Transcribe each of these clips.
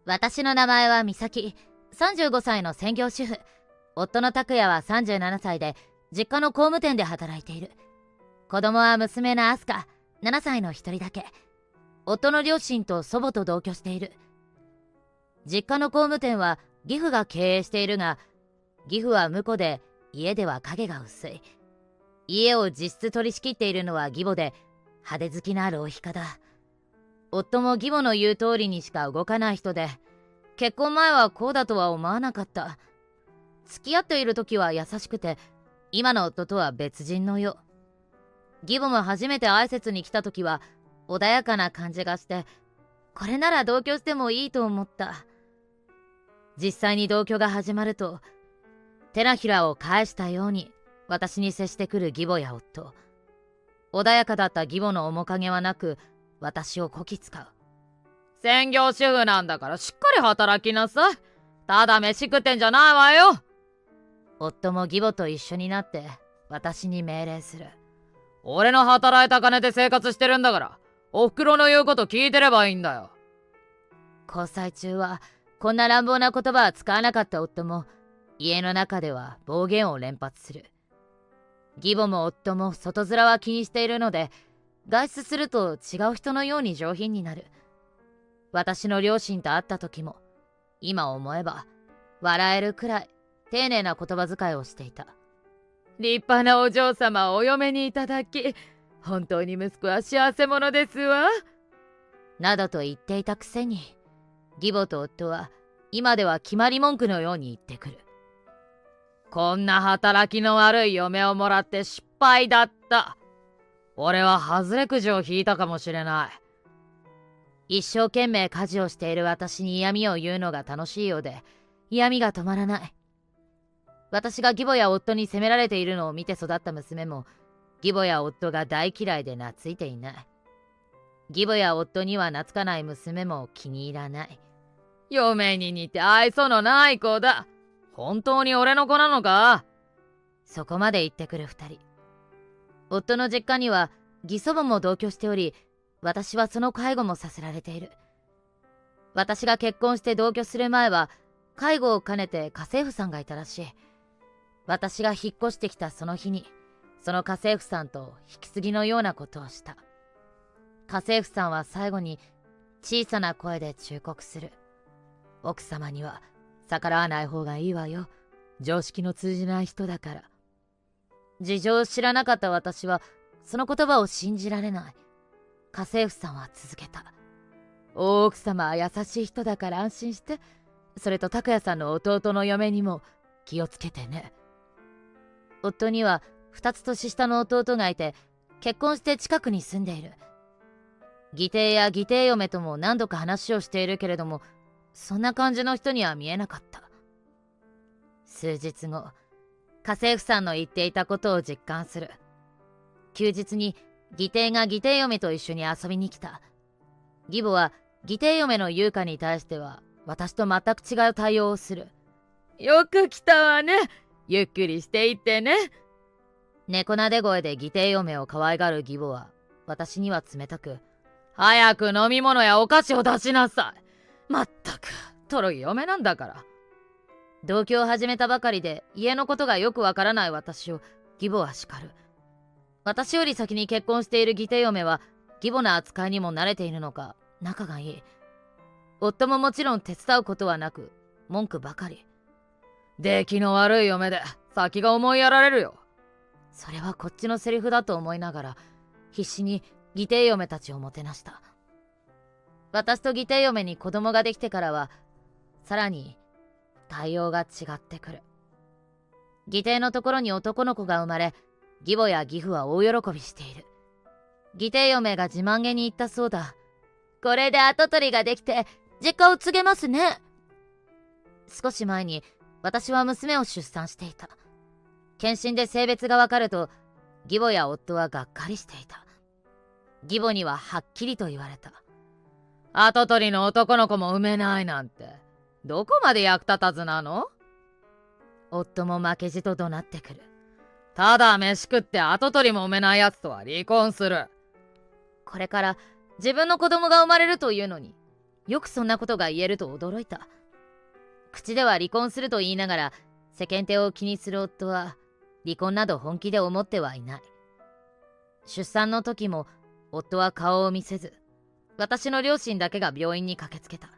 私の名前は美咲、35歳の専業主婦。夫の拓也は37歳で、実家の工務店で働いている。子供は娘のアスカ、7歳の一人だけ。夫の両親と祖母と同居している。実家の工務店は義父が経営しているが、義父は婿で家では影が薄い。家を実質取り仕切っているのは義母で、派手好きな浪費家だ。夫も義母の言う通りにしか動かない人で、結婚前はこうだとは思わなかった。付き合っている時は優しくて、今の夫とは別人のよう。義母も初めて挨拶に来た時は穏やかな感じがして、これなら同居してもいいと思った。実際に同居が始まると、手のひらを返したように私に接してくる義母や夫。穏やかだった義母の面影はなく、私をこき使う。専業主婦なんだからしっかり働きなさい。ただ飯食ってんじゃないわよ。夫も義母と一緒になって私に命令する。俺の働いた金で生活してるんだから、お袋の言うこと聞いてればいいんだよ。交際中はこんな乱暴な言葉は使わなかった夫も、家の中では暴言を連発する。義母も夫も外面は気にしているので、外出すると違う人のように上品になる。私の両親と会った時も、今思えば笑えるくらい丁寧な言葉遣いをしていた。立派なお嬢様をお嫁にいただき、本当に息子は幸せ者ですわ。などと言っていたくせに、義母と夫は今では決まり文句のように言ってくる。こんな働きの悪い嫁をもらって失敗だった。俺は外れくじを引いたかもしれない。一生懸命家事をしている私に嫌味を言うのが楽しいようで、嫌味が止まらない。私が義母や夫に責められているのを見て育った娘も、義母や夫が大嫌いで懐いていない。義母や夫には懐かない娘も気に入らない。嫁に似て愛想のない子だ。本当に俺の子なのか？そこまで言ってくる二人。夫の実家には義祖母も同居しており、私はその介護もさせられている。私が結婚して同居する前は、介護を兼ねて家政婦さんがいたらしい。私が引っ越してきたその日に、その家政婦さんと引き継ぎのようなことをした。家政婦さんは最後に小さな声で忠告する。奥様には逆らわない方がいいわよ。常識の通じない人だから。事情を知らなかった私はその言葉を信じられない。家政婦さんは続けた。大奥様は優しい人だから安心して。それと拓也さんの弟の嫁にも気をつけてね。夫には2つ年下の弟がいて、結婚して近くに住んでいる。義弟や義弟嫁とも何度か話をしているけれども、そんな感じの人には見えなかった。数日後、家政婦さんの言っていたことを実感する。休日に義弟が義弟嫁と一緒に遊びに来た。義母は義弟嫁の優香に対しては私と全く違う対応をする。よく来たわね。ゆっくりしていってね。猫なで声で義弟嫁を可愛がる義母は私には冷たく、早く飲み物やお菓子を出しなさい。まったくとろい嫁なんだから。同居を始めたばかりで家のことがよくわからない私を義母は叱る。私より先に結婚している義弟嫁は義母の扱いにも慣れているのか仲がいい。夫ももちろん手伝うことはなく文句ばかり。出来の悪い嫁で先が思いやられるよ。それはこっちのセリフだと思いながら必死に義弟嫁たちをもてなした。私と義弟嫁に子供ができてからはさらに対応が違ってくる。義弟のところに男の子が生まれ、義母や義父は大喜びしている。義弟嫁が自慢げに言ったそうだ。これで跡取りができて実家を継げますね。少し前に私は娘を出産していた。検診で性別がわかると義母や夫はがっかりしていた。義母にははっきりと言われた。跡取りの男の子も産めないなんてどこまで役立たずなの？夫も負けじと怒鳴ってくる。ただ飯食って跡取りも産めないやつとは離婚する。これから自分の子供が生まれるというのに、よくそんなことが言えると驚いた。口では離婚すると言いながら、世間体を気にする夫は離婚など本気で思ってはいない。出産の時も夫は顔を見せず、私の両親だけが病院に駆けつけた。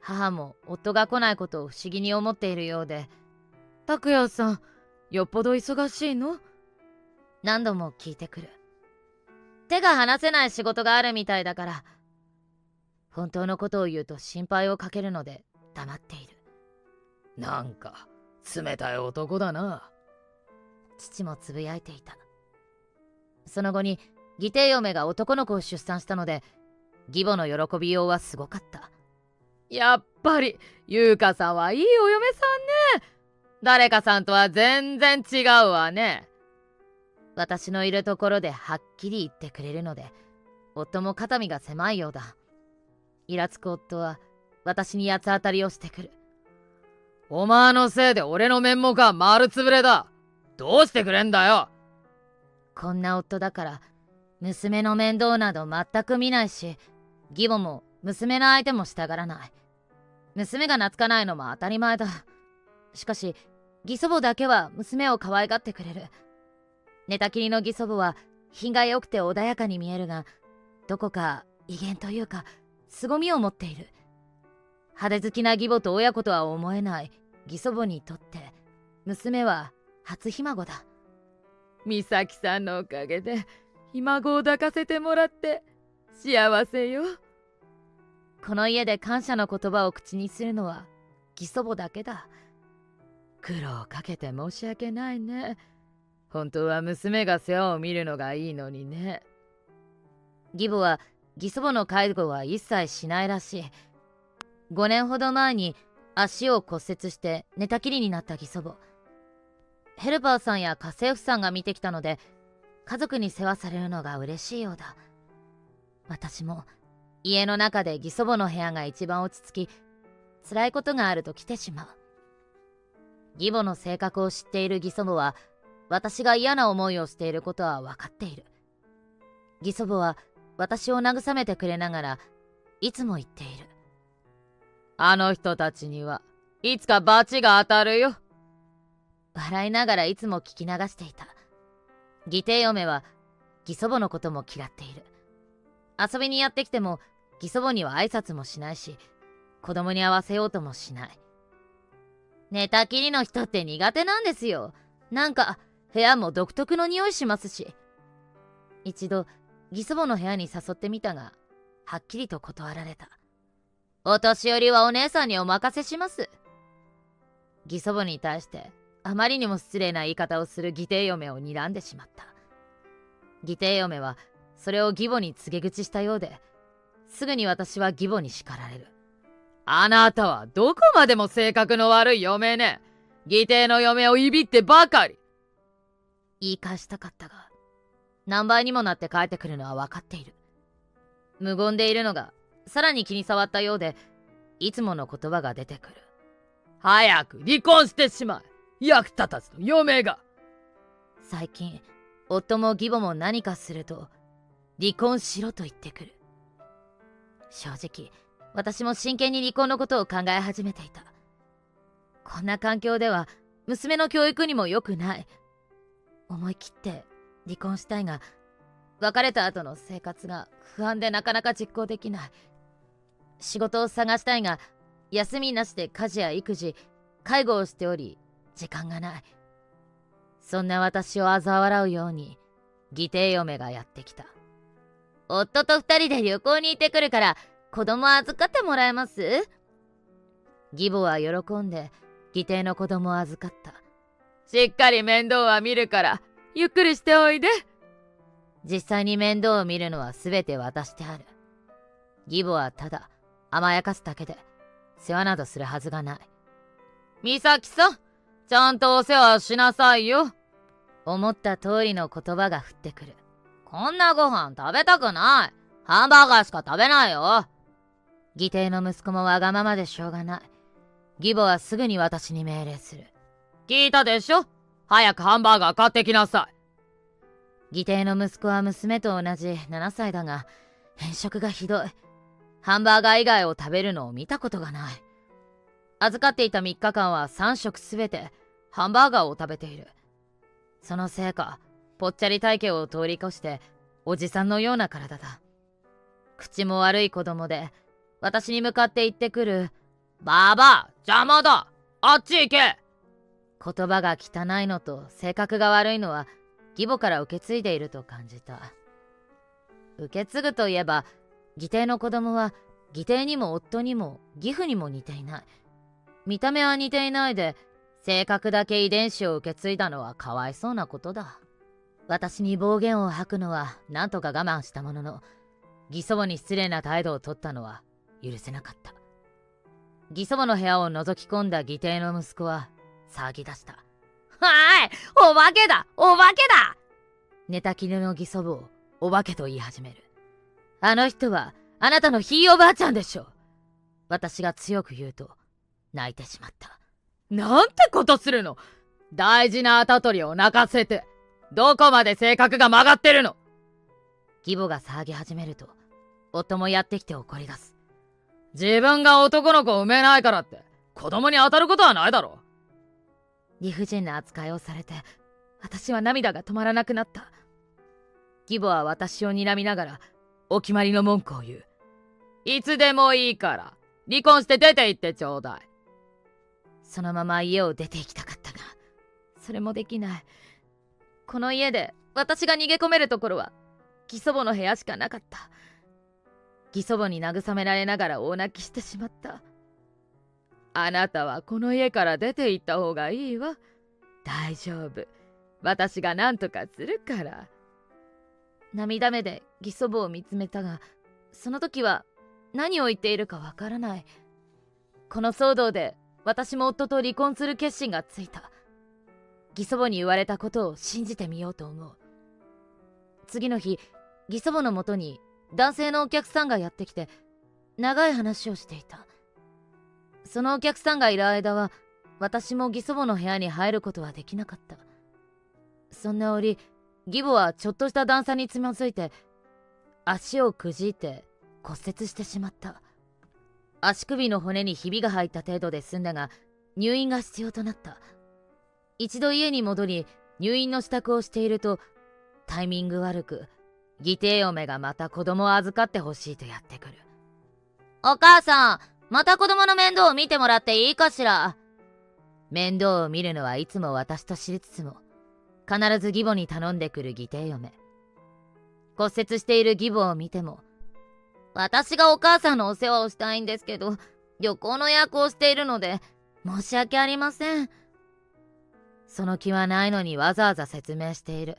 母も夫が来ないことを不思議に思っているようで、拓也さん、よっぽど忙しいの？何度も聞いてくる。手が離せない仕事があるみたいだから。本当のことを言うと心配をかけるので黙っている。なんか冷たい男だな。父もつぶやいていた。その後に義弟嫁が男の子を出産したので、義母の喜びようはすごかった。やっぱり優香さんはいいお嫁さんね。誰かさんとは全然違うわね。私のいるところではっきり言ってくれるので、夫も肩身が狭いようだ。イラつく夫は私に八つ当たりをしてくる。お前のせいで俺の面目は丸つぶれだ。どうしてくれんだよ。こんな夫だから娘の面倒など全く見ないし、義母も娘の相手もしたがらない。娘が懐かないのも当たり前だ。しかし義祖母だけは娘を可愛がってくれる。寝たきりの義祖母は品が良くて穏やかに見えるが、どこか威厳というか凄みを持っている。派手好きな義母と親子とは思えない義祖母にとって、娘は初ひ孫だ。美咲さんのおかげでひ孫を抱かせてもらって幸せよ。この家で感謝の言葉を口にするのは義祖母だけだ。苦労かけて申し訳ないね。本当は娘が世話を見るのがいいのにね。義母は義祖母の介護は一切しないらしい。5年ほど前に足を骨折して寝たきりになった義祖母。ヘルパーさんや家政婦さんが見てきたので、家族に世話されるのが嬉しいようだ。私も家の中で義祖母の部屋が一番落ち着き、辛いことがあると来てしまう。義母の性格を知っている義祖母は、私が嫌な思いをしていることは分かっている。義祖母は私を慰めてくれながらいつも言っている。あの人たちにはいつか罰が当たるよ。笑いながらいつも聞き流していた。義弟嫁は義祖母のことも嫌っている。遊びにやってきても義祖母には挨拶もしないし、子供に合わせようともしない。寝たきりの人って苦手なんですよ。なんか部屋も独特の匂いしますし。一度義祖母の部屋に誘ってみたが、はっきりと断られた。お年寄りはお姉さんにお任せします。義祖母に対してあまりにも失礼な言い方をする義弟嫁を睨んでしまった。義弟嫁はそれを義母に告げ口したようで、すぐに私は義母に叱られる。あなたはどこまでも性格の悪い嫁ね。義弟の嫁をいびってばかり。言い返したかったが、何倍にもなって帰ってくるのは分かっている。無言でいるのがさらに気に障ったようで、いつもの言葉が出てくる。早く離婚してしまえ。役立たずの嫁が。最近夫も義母も何かすると離婚しろと言ってくる。正直私も真剣に離婚のことを考え始めていた。こんな環境では娘の教育にも良くない。思い切って離婚したいが、別れた後の生活が不安でなかなか実行できない。仕事を探したいが、休みなしで家事や育児、介護をしており時間がない。そんな私を嘲笑うように義弟嫁がやってきた。夫と2人で旅行に行ってくるから子供預かってもらえます？義母は喜んで義弟の子供を預かった。しっかり面倒は見るからゆっくりしておいで。実際に面倒を見るのは全て私である。義母はただ甘やかすだけで世話などするはずがない。美咲さん、ちゃんとお世話しなさいよ。思った通りの言葉が降ってくる。こんなご飯食べたくない。ハンバーガーしか食べないよ。義弟の息子もわがままでしょうがない。義母はすぐに私に命令する。聞いたでしょ。早くハンバーガー買ってきなさい。義弟の息子は娘と同じ7歳だが、偏食がひどい。ハンバーガー以外を食べるのを見たことがない。預かっていた3日間は3食すべてハンバーガーを食べている。そのせいか、ぽっちゃり体型を通り越しておじさんのような体だ。口も悪い子供で、私に向かって言ってくる、ババア、邪魔だ、あっち行け。言葉が汚いのと性格が悪いのは義母から受け継いでいると感じた。受け継ぐといえば、義弟の子供は義弟にも夫にも義父にも似ていない。見た目は似ていないで、性格だけ遺伝子を受け継いだのはかわいそうなことだ。私に暴言を吐くのは何とか我慢したものの、義祖母に失礼な態度を取ったのは許せなかった。義祖母の部屋を覗き込んだ義弟の息子は騒ぎ出した。はい、お化けだ、お化けだ。寝たきりの義祖母をお化けと言い始める。あの人はあなたのひいおばあちゃんでしょ。私が強く言うと泣いてしまった。なんてことするの。大事な跡取りを泣かせて、どこまで性格が曲がってるの。義母が騒ぎ始めると、夫もやってきて怒り出す。自分が男の子を産めないからって子供に当たることはないだろ。理不尽な扱いをされて、私は涙が止まらなくなった。義母は私を睨みながらお決まりの文句を言う。いつでもいいから離婚して出て行ってちょうだい。そのまま家を出て行きたかったが、それもできない。この家で私が逃げ込めるところは義祖母の部屋しかなかった。義祖母に慰められながら大泣きしてしまった。あなたはこの家から出て行った方がいいわ。大丈夫。私が何とかするから。涙目で義祖母を見つめたが、その時は何を言っているかわからない。この騒動で私も夫と離婚する決心がついた。義祖母に言われたことを信じてみようと思う。次の日、義祖母のもとに男性のお客さんがやってきて、長い話をしていた。そのお客さんがいる間は、私も義祖母の部屋に入ることはできなかった。そんな折、義母はちょっとした段差につまずいて、足をくじいて骨折してしまった。足首の骨にひびが入った程度で済んだが、入院が必要となった。一度家に戻り、入院の支度をしていると、タイミング悪く、義弟嫁がまた子供を預かってほしいとやってくる。お母さん、また子供の面倒を見てもらっていいかしら。面倒を見るのはいつも私と知りつつも、必ず義母に頼んでくる義弟嫁。骨折している義母を見ても、私がお母さんのお世話をしたいんですけど、旅行の予約をしているので、申し訳ありません。その気はないのにわざわざ説明している。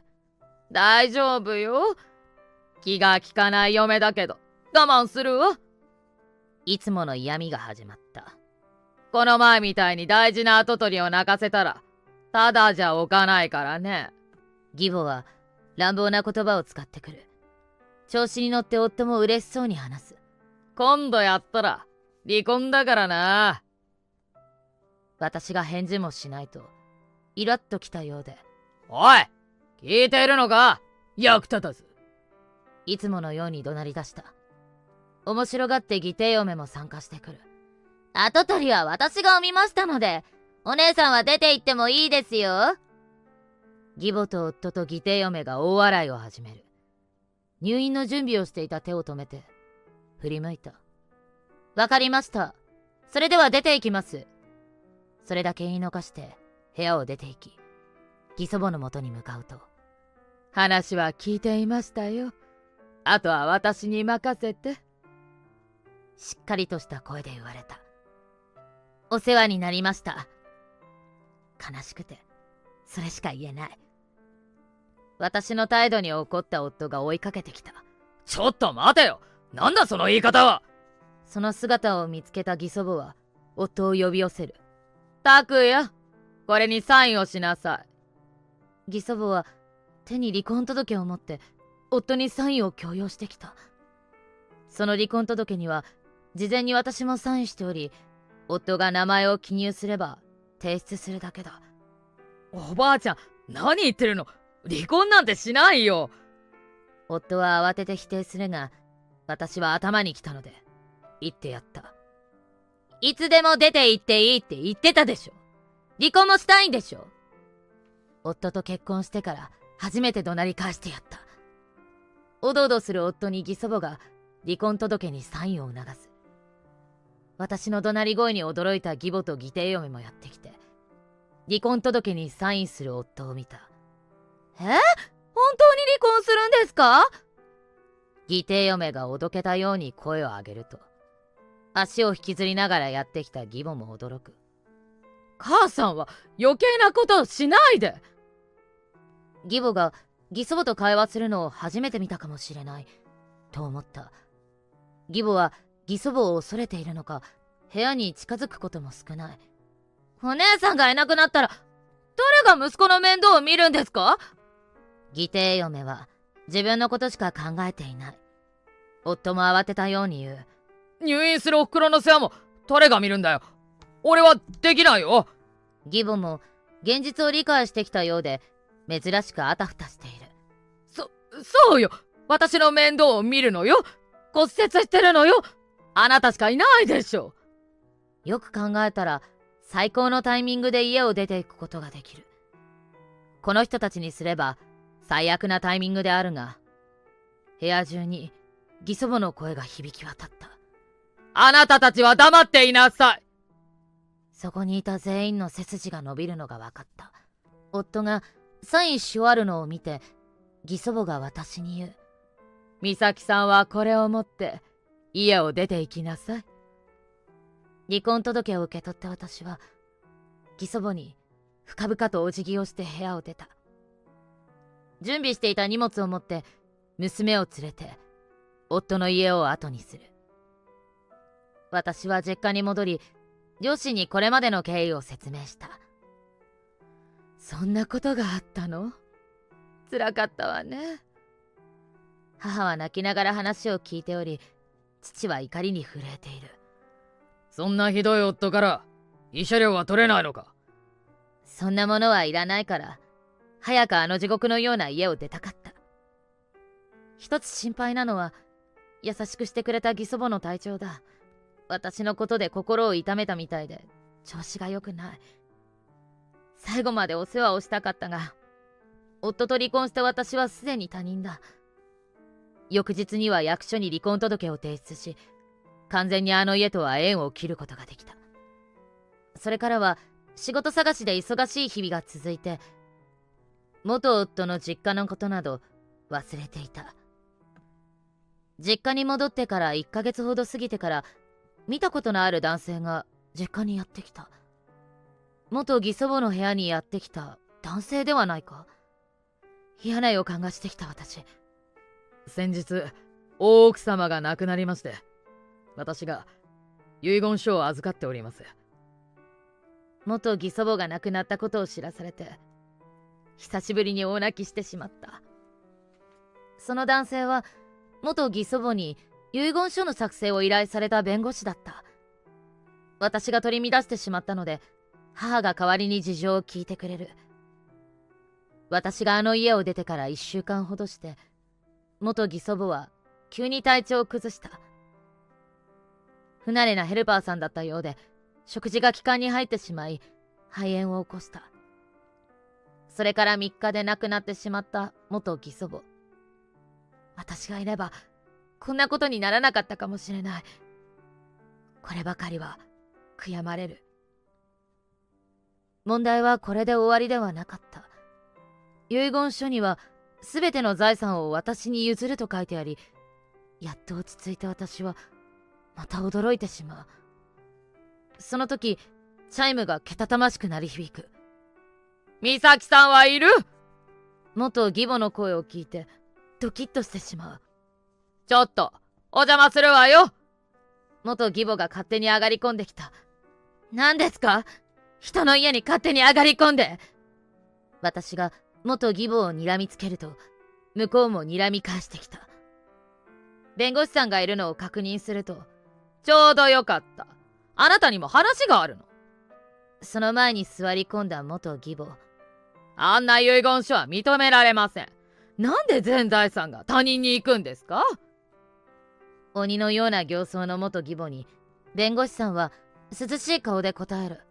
大丈夫よ。気が利かない嫁だけど我慢するわ。いつもの嫌味が始まった。この前みたいに大事な跡取りを泣かせたらただじゃおかないからね。義母は乱暴な言葉を使ってくる。調子に乗って夫も嬉しそうに話す。今度やったら離婚だからな。私が返事もしないとイラッときたようで、おい、聞いているのか、役立たず。いつものように怒鳴り出した。面白がって義弟嫁も参加してくる。跡取りは私が産みましたので、お姉さんは出て行ってもいいですよ。義母と夫と義弟嫁が大笑いを始める。入院の準備をしていた手を止めて振り向いた。わかりました。それでは出て行きます。それだけ言い残して部屋を出て行き、義祖母のもとに向かうと、話は聞いていましたよ。あとは私に任せて。しっかりとした声で言われた。お世話になりました。悲しくてそれしか言えない。私の態度に怒った夫が追いかけてきた。ちょっと待てよ、なんだその言い方は。その姿を見つけた義祖母は夫を呼び寄せる。拓也、これにサインをしなさい。義祖母は手に離婚届を持って夫にサインを強要してきた。その離婚届には事前に私もサインしており、夫が名前を記入すれば提出するだけだ。おばあちゃん、何言ってるの。離婚なんてしないよ。夫は慌てて否定するが、私は頭にきたので言ってやった。いつでも出て行っていいって言ってたでしょ。離婚もしたいんでしょ。夫と結婚してから初めて怒鳴り返してやった。おどおどする夫に義祖母が離婚届にサインを促す。私の怒鳴り声に驚いた義母と義弟嫁もやってきて、離婚届にサインする夫を見た。本当に離婚するんですか？義弟嫁がおどけたように声を上げると、足を引きずりながらやってきた義母も驚く。母さんは余計なことをしないで。義母が義祖母と会話するのを初めて見たかもしれないと思った。義母は義祖母を恐れているのか、部屋に近づくことも少ない。お姉さんがいなくなったら誰が息子の面倒を見るんですか？義弟嫁は自分のことしか考えていない。夫も慌てたように言う。入院するおふくろの世話も誰が見るんだよ。俺はできないよ。義母も現実を理解してきたようで、珍しくあたふたしている。そうよ。私の面倒を見るのよ。骨折してるのよ。あなたしかいないでしょ。よく考えたら最高のタイミングで家を出ていくことができる。この人たちにすれば最悪なタイミングであるが、部屋中に義祖母の声が響き渡った。あなたたちは黙っていなさい。そこにいた全員の背筋が伸びるのが分かった。夫がサインし終わるのを見て、義祖母が私に言う。美咲さんはこれを持って家を出て行きなさい。離婚届を受け取って私は義祖母に深々とお辞儀をして部屋を出た。準備していた荷物を持って娘を連れて夫の家を後にする。私は実家に戻り、両親にこれまでの経緯を説明した。そんなことがあったの？辛かったわね。母は泣きながら話を聞いており、父は怒りに震えている。そんなひどい夫から慰謝料は取れないのか？そんなものはいらないから、早くあの地獄のような家を出たかった。一つ心配なのは、優しくしてくれた義祖母の体調だ。私のことで心を痛めたみたいで調子が良くない。最後までお世話をしたかったが、夫と離婚して私はすでに他人だ。翌日には役所に離婚届を提出し、完全にあの家とは縁を切ることができた。それからは仕事探しで忙しい日々が続いて、元夫の実家のことなど忘れていた。実家に戻ってから1ヶ月ほど過ぎてから、見たことのある男性が実家にやってきた。元義祖母の部屋にやってきた男性ではないか。嫌な予感がしてきた私。先日大奥様が亡くなりまして、私が遺言書を預かっております。元義祖母が亡くなったことを知らされて、久しぶりに大泣きしてしまった。その男性は元義祖母に遺言書の作成を依頼された弁護士だった。私が取り乱してしまったので、母が代わりに事情を聞いてくれる。私があの家を出てから1週間ほどして、元義祖母は急に体調を崩した。不慣れなヘルパーさんだったようで、食事が気管に入ってしまい、肺炎を起こした。それから3日で亡くなってしまった元義祖母。私がいれば、こんなことにならなかったかもしれない。こればかりは悔やまれる。問題はこれで終わりではなかった。遺言書には全ての財産を私に譲ると書いてあり、やっと落ち着いて私はまた驚いてしまう。その時、チャイムがけたたましく鳴り響く。美咲さんはいる？元義母の声を聞いてドキッとしてしまう。ちょっとお邪魔するわよ。元義母が勝手に上がり込んできた。何ですか？人の家に勝手に上がり込んで。私が元義母を睨みつけると、向こうも睨み返してきた。弁護士さんがいるのを確認すると、ちょうどよかった。あなたにも話があるの。その前に座り込んだ元義母。あんな遺言書は認められません。なんで全財産が他人に行くんですか？鬼のような形相の元義母に弁護士さんは涼しい顔で答える。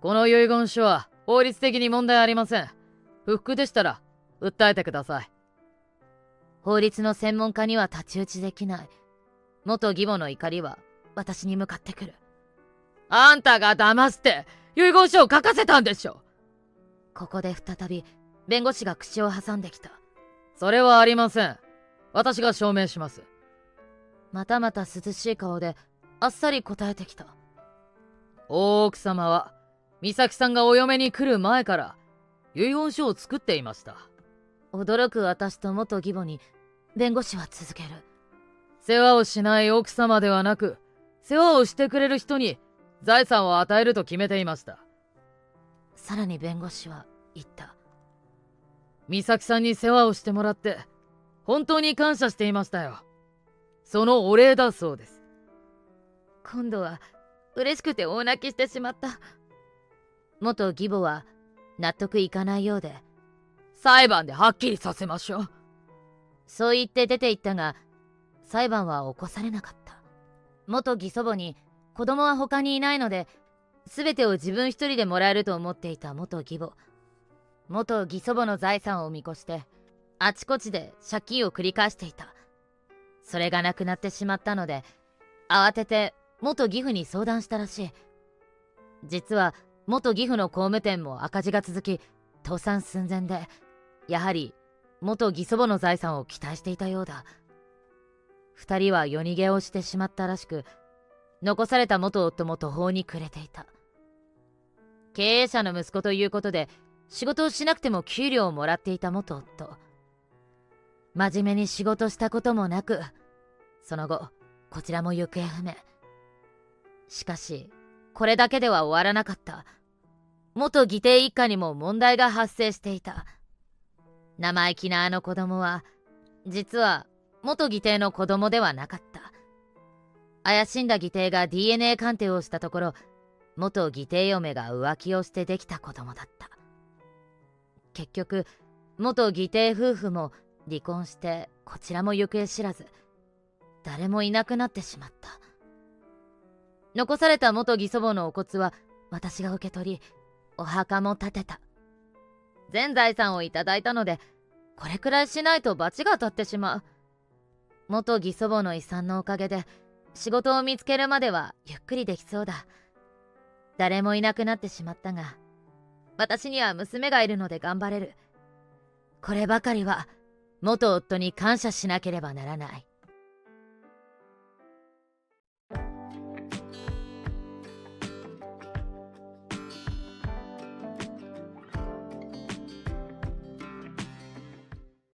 この遺言書は法律的に問題ありません。不服でしたら訴えてください。法律の専門家には太刀打ちできない。元義母の怒りは私に向かってくる。あんたが騙して遺言書を書かせたんでしょ。ここで再び弁護士が口を挟んできた。それはありません。私が証明します。またまた涼しい顔であっさり答えてきた。大奥様は美咲さんがお嫁に来る前から遺言書を作っていました。驚く私と元義母に弁護士は続ける。世話をしない奥様ではなく、世話をしてくれる人に財産を与えると決めていました。さらに弁護士は言った。美咲さんに世話をしてもらって本当に感謝していましたよ。そのお礼だそうです。今度は嬉しくて大泣きしてしまった。元義母は納得いかないようで、裁判ではっきりさせましょう。そう言って出て行ったが、裁判は起こされなかった。元義祖母に子供は他にいないので、全てを自分一人でもらえると思っていた元義母。元義祖母の財産を見越して、あちこちで借金を繰り返していた。それがなくなってしまったので、慌てて元義父に相談したらしい。実は元義父の工務店も赤字が続き、倒産寸前で、やはり元義祖母の財産を期待していたようだ。二人は夜逃げをしてしまったらしく、残された元夫も途方に暮れていた。経営者の息子ということで、仕事をしなくても給料をもらっていた元夫。真面目に仕事したこともなく、その後、こちらも行方不明。しかし、これだけでは終わらなかった。元義弟一家にも問題が発生していた。生意気なあの子供は、実は元義弟の子供ではなかった。怪しんだ義弟が DNA 鑑定をしたところ、元義弟嫁が浮気をしてできた子供だった。結局、元義弟夫婦も離婚して、こちらも行方知らず、誰もいなくなってしまった。残された元義祖母のお骨は私が受け取り、お墓も建てた。全財産をいただいたので、これくらいしないと罰が当たってしまう。元義祖母の遺産のおかげで、仕事を見つけるまではゆっくりできそうだ。誰もいなくなってしまったが、私には娘がいるので頑張れる。こればかりは元夫に感謝しなければならない。